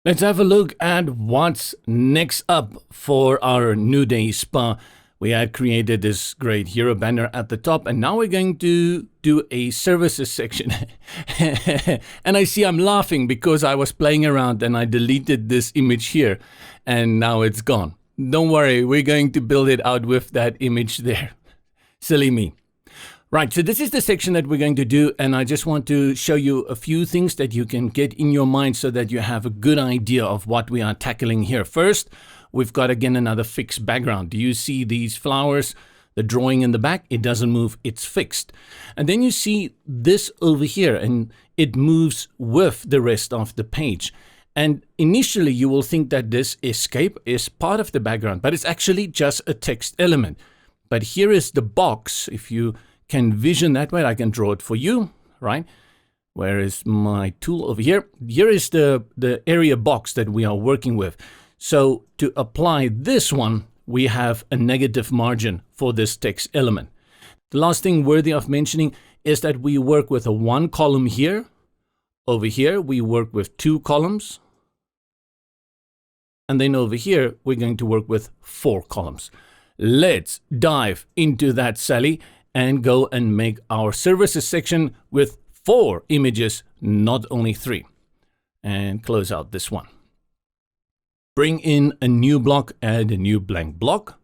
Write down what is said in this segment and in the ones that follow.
Let's have a look at what's next up for our New Day Spa. We had created this great hero banner at the top, and now we're going to do a services section. And I see I'm laughing because I was playing around and I deleted this image here, and now it's gone. Don't worry, we're going to build it out with that image there. Silly me. Right, so this is the section that we're going to do, and I just want to show you a few things that you can get in your mind so that you have a good idea of what we are tackling here. First, we've got again another fixed background. Do you see these flowers? The drawing in the back, it doesn't move, it's fixed. And then you see this over here, and it moves with the rest of the page. And initially you will think that this escape is part of the background, but it's actually just a text element. But here is the box. If you can vision that way, I can draw it for you, right? Where is my tool over here? Here is the area box that we are working with. So to apply this one, we have a negative margin for this text element. The last thing worthy of mentioning is that we work with a 1 column here. Over here, we work with 2 columns. And then over here, we're going to work with 4 columns. Let's dive into that, Sally, and go and make our services section with 4 images, not only 3. And close out this one. Bring in a new block, add a new blank block.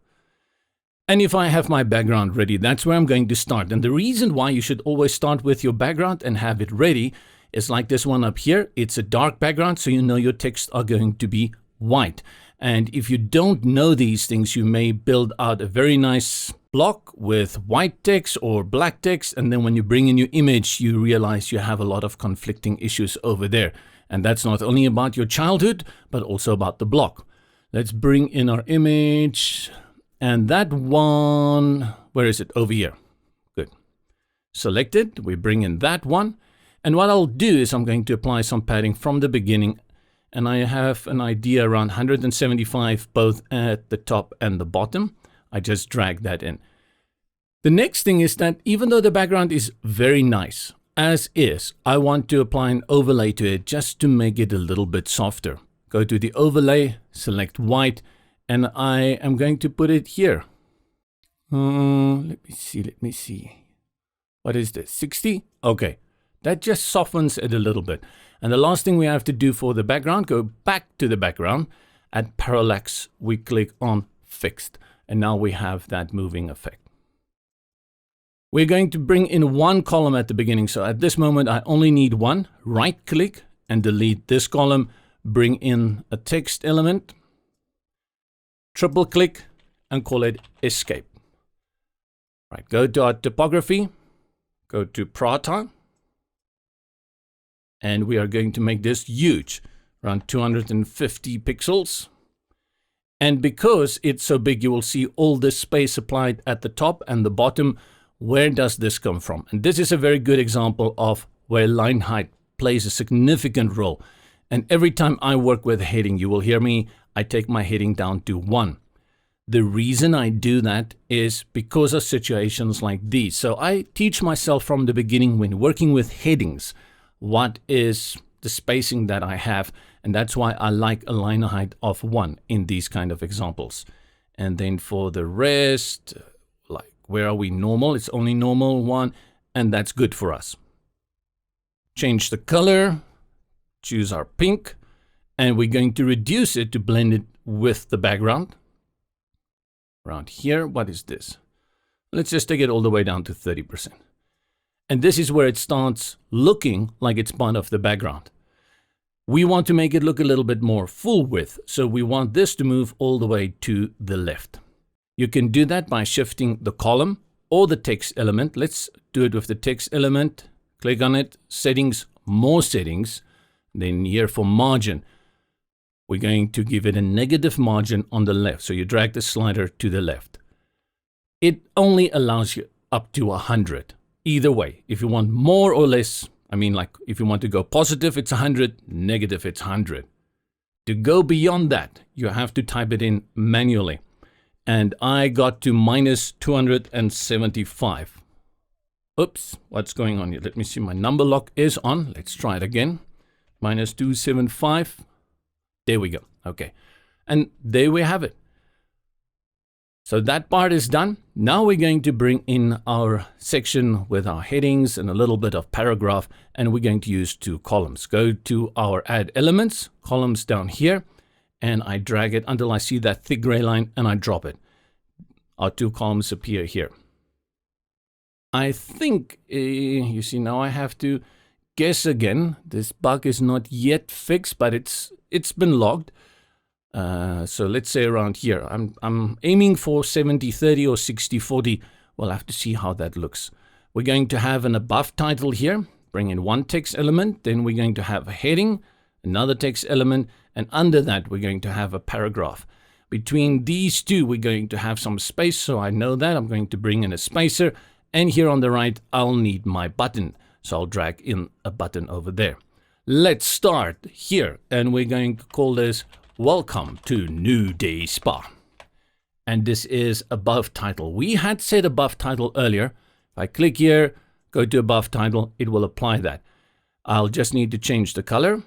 And if I have my background ready, that's where I'm going to start. And the reason why you should always start with your background and have it ready is like this one up here. It's a dark background, so you know your texts are going to be white. And if you don't know these things, you may build out a very nice block with white text or black text, and then when you bring in your image, you realize you have a lot of conflicting issues over there. And that's not only about your childhood, but also about the block. Let's bring in our image, and that one, where is it? Over here. Good. Select it, we bring in that one, and what I'll do is I'm going to apply some padding from the beginning, and I have an idea around 175 both at the top and the bottom. I just drag that in. The next thing is that even though the background is very nice, as is, I want to apply an overlay to it just to make it a little bit softer. Go to the overlay, select white, and I am going to put it here. Let me see. What is this, 60? Okay, that just softens it a little bit. And the last thing we have to do for the background, go back to the background. At parallax, we click on fixed. And now we have that moving effect. We're going to bring in 1 column at the beginning. So at this moment, I only need 1. Right click and delete this column. Bring in a text element. Triple click and call it escape. Right, go to our typography. Go to Prata. And we are going to make this huge, around 250 pixels. And because it's so big, you will see all this space applied at the top and the bottom. Where does this come from? And this is a very good example of where line height plays a significant role. And every time I work with heading, you will hear me, I take my heading down to 1. The reason I do that is because of situations like these. So I teach myself from the beginning when working with headings, what is the spacing that I have, and that's why I like a line height of 1 in these kind of examples. And then for the rest, like where are we normal? It's only normal 1, and that's good for us. Change the color, choose our pink, and we're going to reduce it to blend it with the background. Around here, what is this? Let's just take it all the way down to 30%. And this is where it starts looking like it's part of the background. We want to make it look a little bit more full width, so we want this to move all the way to the left. You can do that by shifting the column or the text element. Let's do it with the text element. Click on it, settings, more settings. Then here for margin, we're going to give it a negative margin on the left. So you drag the slider to the left. It only allows you up to 100. Either way, if you want more or less, I mean, like if you want to go positive, it's 100, negative, it's 100. To go beyond that, you have to type it in manually. And I got to minus 275. Oops, what's going on here? Let me see, my number lock is on. Let's try it again. Minus 275. There we go. Okay. And there we have it. So that part is done. Now we're going to bring in our section with our headings and a little bit of paragraph, and we're going to use 2 columns. Go to our add elements, columns down here, and I drag it until I see that thick gray line and I drop it. Our 2 columns appear here. I think, you see, now I have to guess again. This bug is not yet fixed, but it's been logged. So let's say around here. I'm aiming for 70-30 or 60-40. We'll have to see how that looks. We're going to have an above title here. Bring in 1 text element. Then we're going to have a heading, another text element, and under that we're going to have a paragraph. Between these 2 we're going to have some space, so I know that. I'm going to bring in a spacer, and here on the right I'll need my button. So I'll drag in a button over there. Let's start here, and we're going to call this Welcome to New Day Spa. And this is above title. We had said above title earlier. If I click here, go to above title, it will apply that. I'll just need to change the color.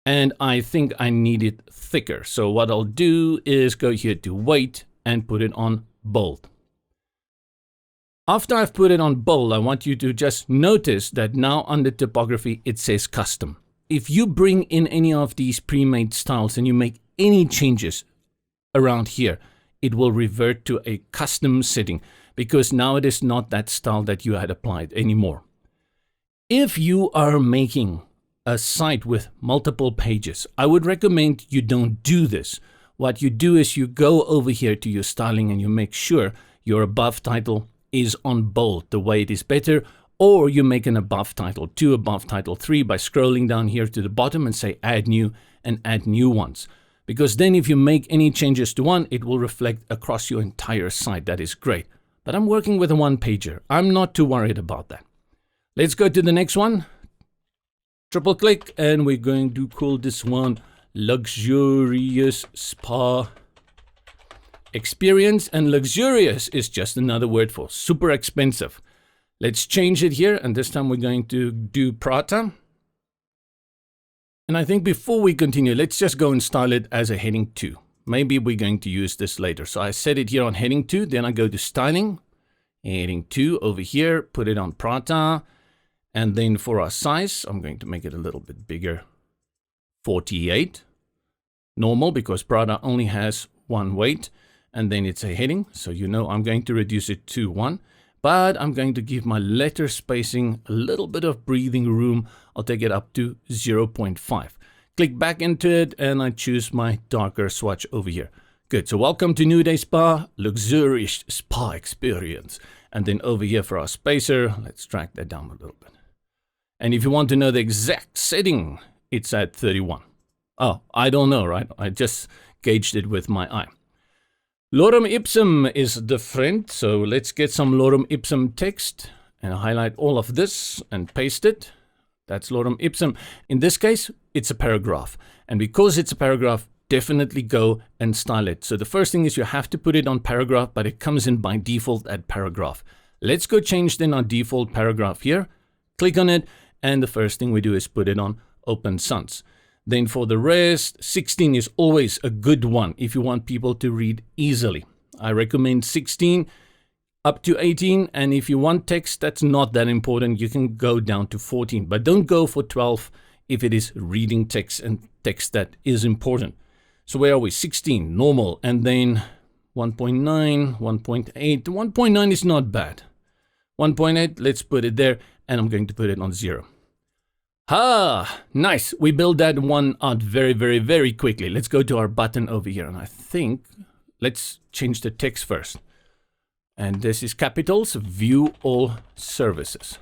And I think I need it thicker. So what I'll do is go here to weight and put it on bold. After I've put it on bold, I want you to just notice that now under typography, it says custom. If you bring in any of these pre-made styles and you make any changes around here, it will revert to a custom setting because now it is not that style that you had applied anymore. If you are making a site with multiple pages, I would recommend you don't do this. What you do is you go over here to your styling and you make sure your above title is on bold, the way it is better, or you make an above title 2, above title 3 by scrolling down here to the bottom and say add new and add new ones. Because then if you make any changes to one, it will reflect across your entire site. That is great. But I'm working with a 1-pager. I'm not too worried about that. Let's go to the next one. Triple click, and we're going to call this one Luxurious Spa Experience. And luxurious is just another word for super expensive. Let's change it here, and this time we're going to do Prata. And I think before we continue, let's just go and style it as a heading 2. Maybe we're going to use this later. So I set it here on heading 2, then I go to styling, heading 2 over here, put it on Prata. And then for our size, I'm going to make it a little bit bigger, 48. Normal, because Prada only has 1 weight, and then it's a heading. So you know I'm going to reduce it to 1, but I'm going to give my letter spacing a little bit of breathing room. I'll take it up to 0.5. Click back into it, and I choose my darker swatch over here. Good, so welcome to New Day Spa, luxurious spa experience. And then over here for our spacer, let's drag that down a little bit. And if you want to know the exact setting, it's at 31. Oh, I don't know, right? I just gauged it with my eye. Lorem ipsum is different, so let's get some lorem ipsum text and highlight all of this and paste it. That's lorem ipsum. In this case, it's a paragraph. And because it's a paragraph, definitely go and style it. So the first thing is you have to put it on paragraph, but it comes in by default at paragraph. Let's go change then our default paragraph here. Click on it. And the first thing we do is put it on Open Sans. Then for the rest, 16 is always a good one if you want people to read easily. I recommend 16 up to 18. And if you want text that's not that important, you can go down to 14. But don't go for 12 if it is reading text and text that is important. So where are we? 16, normal. And then 1.9, 1.8. 1.9 is not bad. 1.8, let's put it there. And I'm going to put it on 0. Ah, nice. We built that one out very, very, very quickly. Let's go to our button over here. And I think let's change the text first. And this is capitals, view all services.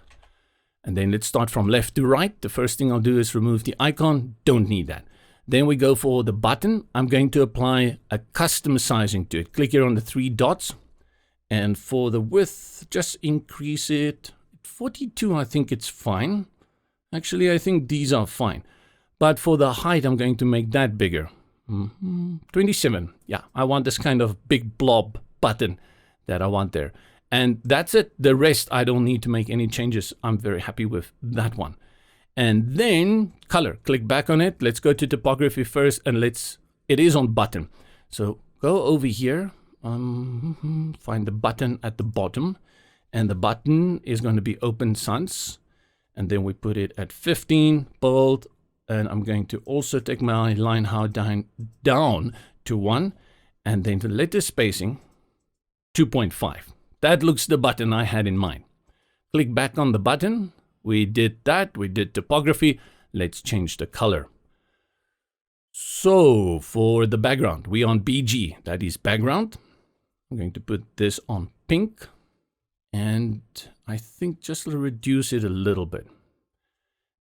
And then let's start from left to right. The first thing I'll do is remove the icon. Don't need that. Then we go for the button. I'm going to apply a custom sizing to it. Click here on the 3 dots. And for the width, just increase it. 42, I think it's fine. Actually, I think these are fine. But for the height, I'm going to make that bigger. 27. Yeah, I want this kind of big blob button that I want there. And that's it. The rest, I don't need to make any changes. I'm very happy with that one. And then color, click back on it. Let's go to typography first, and it is on button. So go over here, find the button at the bottom, and the button is going to be open sans. And then we put it at 15, bold, and I'm going to also take my line height down to 1, and then the letter spacing 2.5. That looks the button I had in mind. Click back on the button. We did that. We did typography. Let's change the color. So for the background, we on BG. That is background. I'm going to put this on pink. And I think just reduce it a little bit.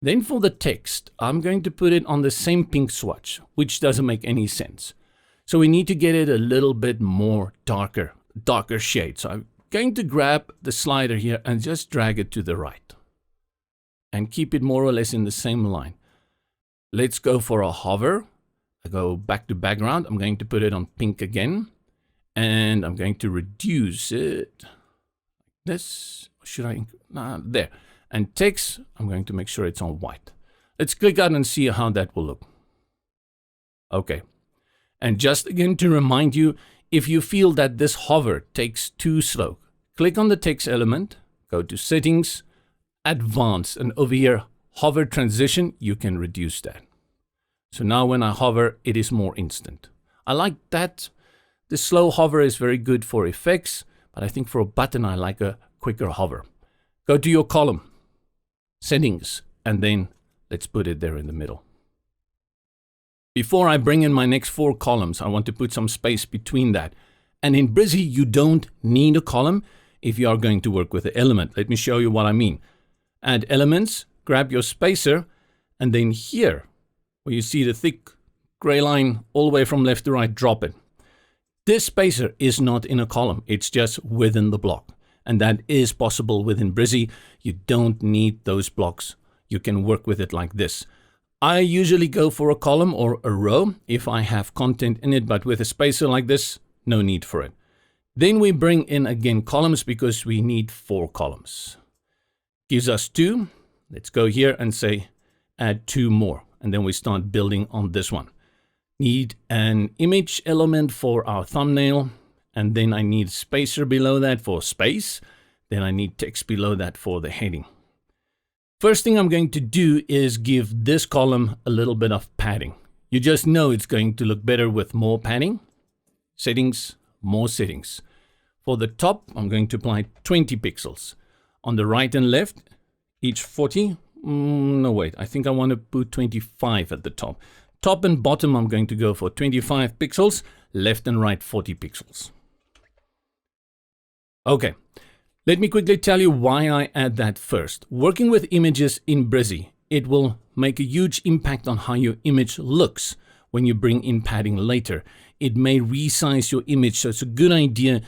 Then for the text, I'm going to put it on the same pink swatch, which doesn't make any sense. So we need to get it a little bit more darker shade. So I'm going to grab the slider here and just drag it to the right. And keep it more or less in the same line. Let's go for a hover. I go back to background. I'm going to put it on pink again. And I'm going to reduce it. This, should I, there. And text, I'm going to make sure it's on white. Let's click out and see how that will look. Okay. And just again to remind you, if you feel that this hover takes too slow, click on the text element, go to settings, advanced, and over here, hover transition, you can reduce that. So now when I hover, it is more instant. I like that. The slow hover is very good for effects, but I think for a button, I like a quicker hover. Go to your column, settings, and then let's put it there in the middle. Before I bring in my next 4 columns, I want to put some space between that. And in Brizy, you don't need a column if you are going to work with the element. Let me show you what I mean. Add elements, grab your spacer, and then here, where you see the thick gray line all the way from left to right, drop it. This spacer is not in a column, it's just within the block. And that is possible within Brizy. You don't need those blocks. You can work with it like this. I usually go for a column or a row if I have content in it, but with a spacer like this, no need for it. Then we bring in again columns because we need 4 columns. Gives us 2. Let's go here and say add 2 more. And then we start building on this one. Need an image element for our thumbnail. And then I need spacer below that for space. Then I need text below that for the heading. First thing I'm going to do is give this column a little bit of padding. You just know it's going to look better with more padding. Settings, more settings. For the top, I'm going to apply 20 pixels. On the right and left, each 40. No, wait, I think I want to put 25 at the top. Top and bottom, I'm going to go for 25 pixels. Left and right, 40 pixels. Okay, let me quickly tell you why I add that first. Working with images in Brizy, it will make a huge impact on how your image looks when you bring in padding later. It may resize your image, so it's a good idea,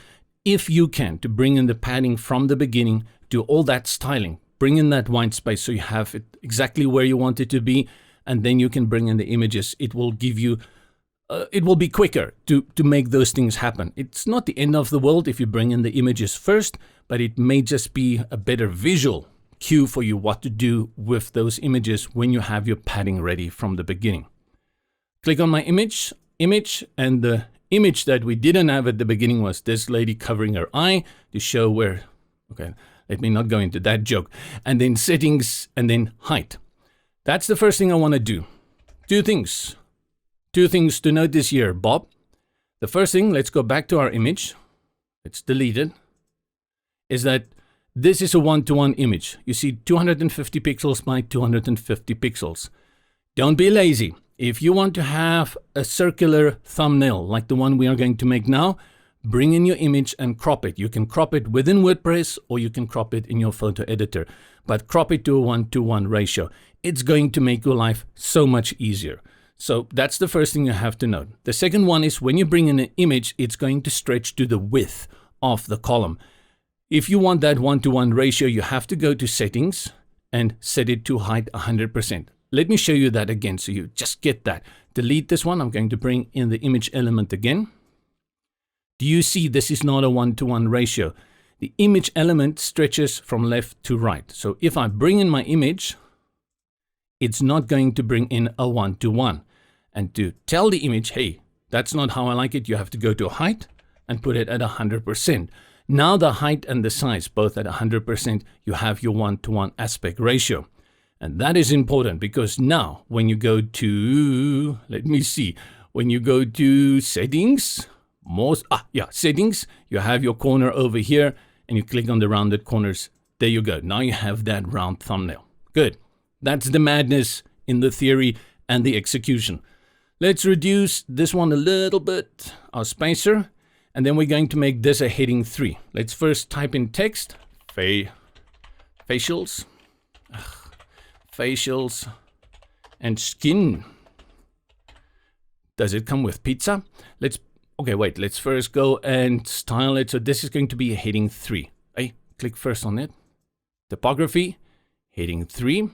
if you can, to bring in the padding from the beginning, do all that styling, bring in that white space so you have it exactly where you want it to be, and then you can bring in the images. It will give you it will be quicker to make those things happen. It's not the end of the world if you bring in the images first, but it may just be a better visual cue for you what to do with those images when you have your padding ready from the beginning. Click on my image, and the image that we didn't have at the beginning was this lady covering her eye to show where, okay, let me not go into that joke. And then settings, and then height. That's the first thing I want to do. Two things to notice here, Bob. The first thing, let's go back to our image. Let's delete it. Is that this is a one-to-one image. You see 250 pixels by 250 pixels. Don't be lazy. If you want to have a circular thumbnail like the one we are going to make now, bring in your image and crop it. You can crop it within WordPress or you can crop it in your photo editor, but crop it to a 1-to-1 ratio. It's going to make your life so much easier. So that's the first thing you have to note. The second one is when you bring in an image, it's going to stretch to the width of the column. If you want that 1-to-1 ratio, you have to go to settings and set it to height 100%. Let me show you that again so you just get that. Delete this one. I'm going to bring in the image element again. Do you see this is not a 1-to-1 ratio? The image element stretches from left to right. So if I bring in my image it's not going to bring in a one-to-one. And to tell the image, hey, that's not how I like it, you have to go to height and put it at 100%. Now the height and the size, both at 100%, you have your one-to-one aspect ratio. And that is important because now when you go to, let me see, when you go to settings, settings, you have your corner over here and you click on the rounded corners. There you go. Now you have that round thumbnail. Good. That's the madness in the theory and the execution. Let's reduce this one a little bit, our spacer, and then we're going to make this a heading 3. Let's first type in text, facials, and skin. Does it come with pizza? Let's first go and style it. So this is going to be a heading 3. Hey, click first on it. Typography, heading 3.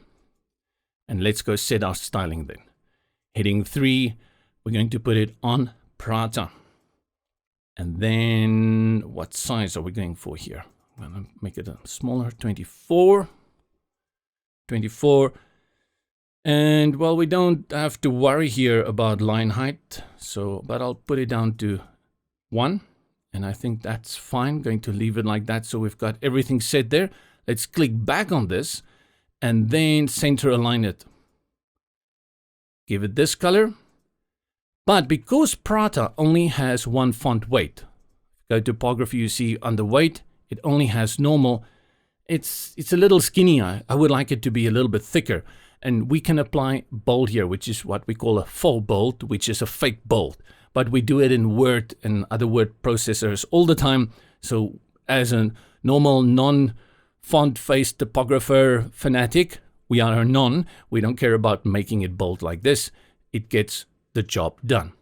And let's go set our styling then. Heading 3, we're going to put it on Prata. And then what size are we going for here? I'm going to make it a smaller, 24. 24. And well, we don't have to worry here about line height. But I'll put it down to 1. And I think that's fine. Going to leave it like that. So we've got everything set there. Let's click back on this and then center align it. Give it this color. But because Prata only has one font weight, go to typography, you see under weight, it only has normal. It's a little skinny. I would like it to be a little bit thicker. And we can apply bold here, which is what we call a faux bold, which is a fake bold. But we do it in Word and other word processors all the time. So as a normal non-font-faced typographer fanatic, we are a non. We don't care about making it bold like this. It gets the job done.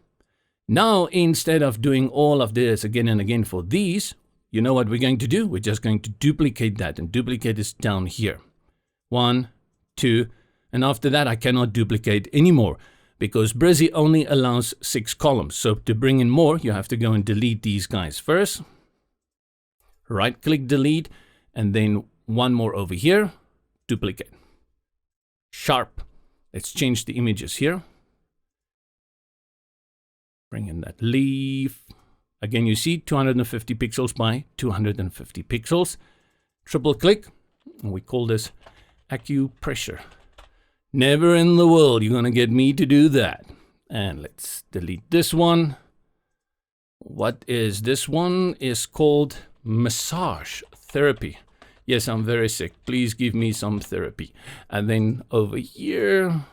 Now, instead of doing all of this again and again for these, you know what we're going to do? We're just going to duplicate that and duplicate this down here. 1, 2, and after that I cannot duplicate anymore because Brizy only allows 6 columns. So to bring in more, you have to go and delete these guys first. Right click delete and then one more over here, duplicate. Sharp. Let's change the images here. Bring in that leaf. Again, you see 250 pixels by 250 pixels. Triple click, and we call this acupressure. Never in the world you're going to get me to do that. And let's delete this one. What is this one? Is called massage therapy. Yes, I'm very sick. Please give me some therapy. And then over here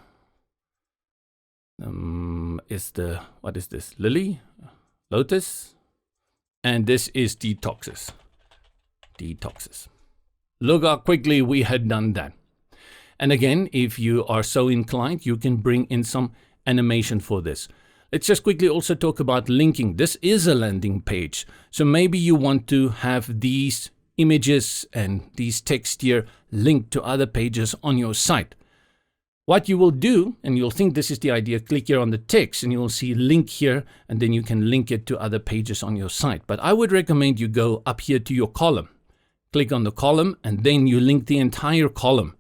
what is this? Lily? Lotus? And this is detoxes. Look how quickly we had done that. And again, if you are so inclined, you can bring in some animation for this. Let's just quickly also talk about linking. This is a landing page. So maybe you want to have these images and these text here linked to other pages on your site. What you will do, and you'll think this is the idea, click here on the text and you will see link here, and then you can link it to other pages on your site. But I would recommend you go up here to your column, click on the column, and then you link the entire column.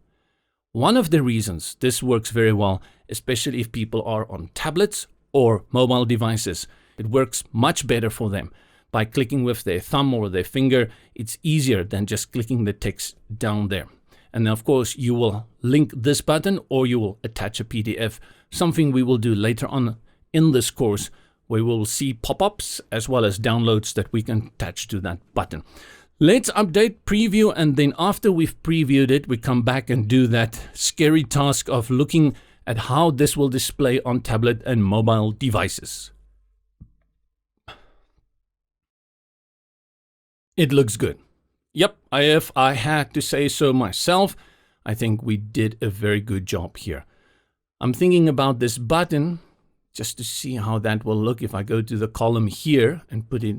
One of the reasons this works very well, especially if people are on tablets or mobile devices, it works much better for them. By clicking with their thumb or their finger, it's easier than just clicking the text down there. And of course, you will link this button or you will attach a PDF, something we will do later on in this course, where we will see pop-ups as well as downloads that we can attach to that button. Let's update, preview, and then after we've previewed it, we come back and do that scary task of looking at how this will display on tablet and mobile devices. It looks good. Yep, if I had to say so myself, I think we did a very good job here. I'm thinking about this button just to see how that will look if I go to the column here and put it.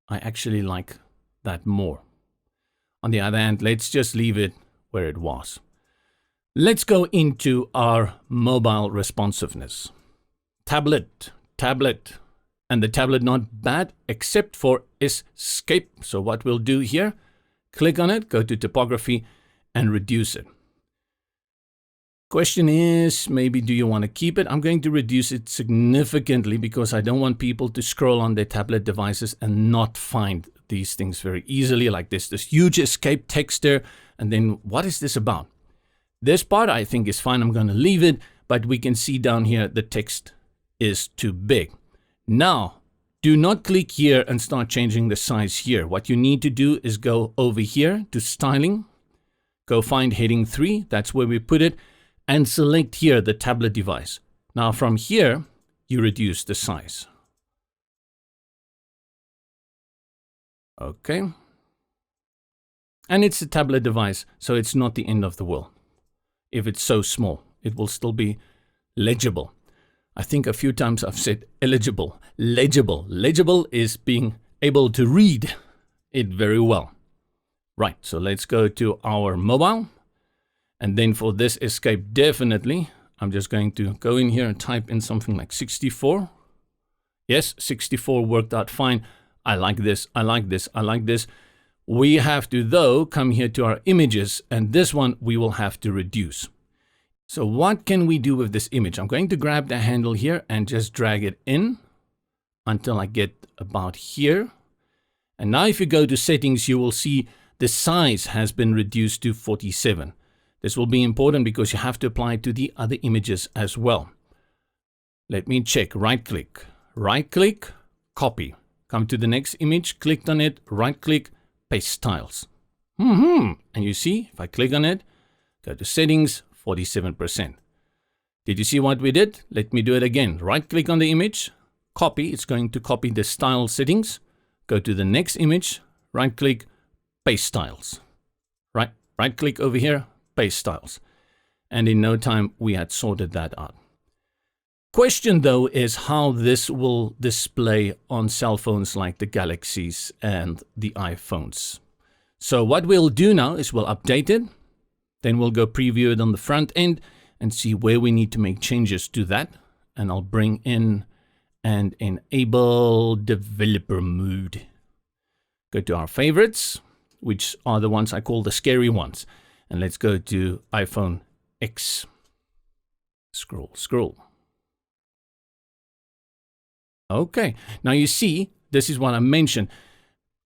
I actually like that more. On the other hand, let's just leave it where it was. Let's go into our mobile responsiveness. Tablet. And the tablet not bad except for escape. So what we'll do here, click on it, go to typography and reduce it. Question is, maybe do you want to keep it? I'm going to reduce it significantly because I don't want people to scroll on their tablet devices and not find these things very easily, like this huge escape text there. And then what is this about? This part I think is fine. I'm going to leave it, but we can see down here the text is too big. Now, do not click here and start changing the size here. What you need to do is go over here to styling, go find heading 3. That's where we put it. And select here the tablet device. Now from here, you reduce the size. Okay. And it's a tablet device, so it's not the end of the world. If it's so small, it will still be legible. I think a few times I've said eligible, legible. Legible is being able to read it very well. Right, so let's go to our mobile. And then for this escape, definitely, I'm just going to go in here and type in something like 64. Yes, 64 worked out fine. I like this, I like this, I like this. We have to, though, come here to our images, and this one we will have to reduce. So what can we do with this image? I'm going to grab the handle here and just drag it in until I get about here. And now if you go to settings, you will see the size has been reduced to 47. This will be important because you have to apply it to the other images as well. Let me check. Right click, copy. Come to the next image, clicked on it, right click, paste styles. And you see, if I click on it, go to settings, 47%. Did you see what we did? Let me do it again. Right click on the image, copy. It's going to copy the style settings. Go to the next image, right click, paste styles. Right click over here, paste styles. And in no time, we had sorted that out. Question though is how this will display on cell phones like the Galaxies and the iPhones. So what we'll do now is we'll update it. Then we'll go preview it on the front end and see where we need to make changes to that. And I'll bring in and enable developer mode. Go to our favorites, which are the ones I call the scary ones. And let's go to iPhone X. Scroll. Okay, now you see, this is what I mentioned.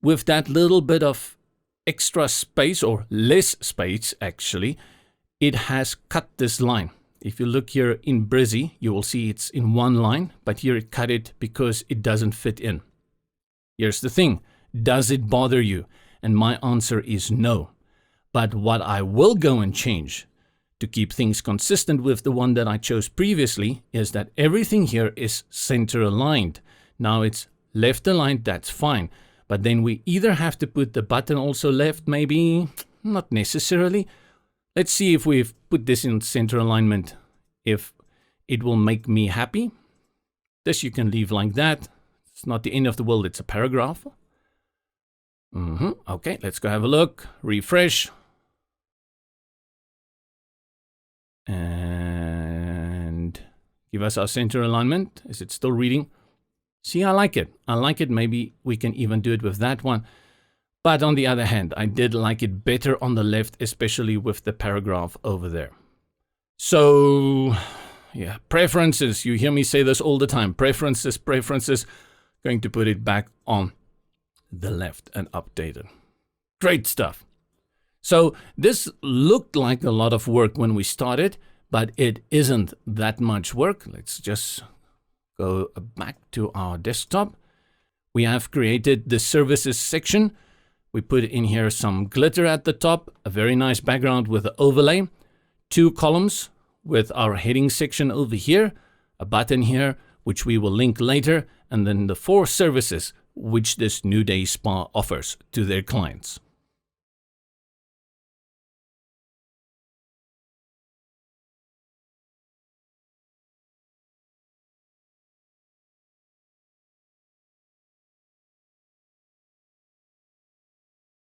With that little bit of extra space, or less space actually, it has cut this line. If you look here in Brizy, you will see it's in one line, but here it cut it because it doesn't fit in. Here's the thing, does it bother you? And my answer is no. But what I will go and change to keep things consistent with the one that I chose previously is that everything here is center aligned. Now it's left aligned, that's fine. But then we either have to put the button also left, maybe not necessarily. Let's see if we've put this in center alignment, if it will make me happy. This you can leave like that. It's not the end of the world, it's a paragraph. Okay, let's go have a look. Refresh. And give us our center alignment. Is it still reading? See, I like it. I like it. Maybe we can even do it with that one. But on the other hand, I did like it better on the left, especially with the paragraph over there. So, yeah, preferences. You hear me say this all the time. Preferences. Going to put it back on the left and update it. Great stuff. So this looked like a lot of work when we started, but it isn't that much work. Let's just go back to our desktop. We have created the services section. We put in here some glitter at the top, a very nice background with an overlay, 2 columns with our heading section over here, a button here, which we will link later, and then the 4 services which this New Day Spa offers to their clients.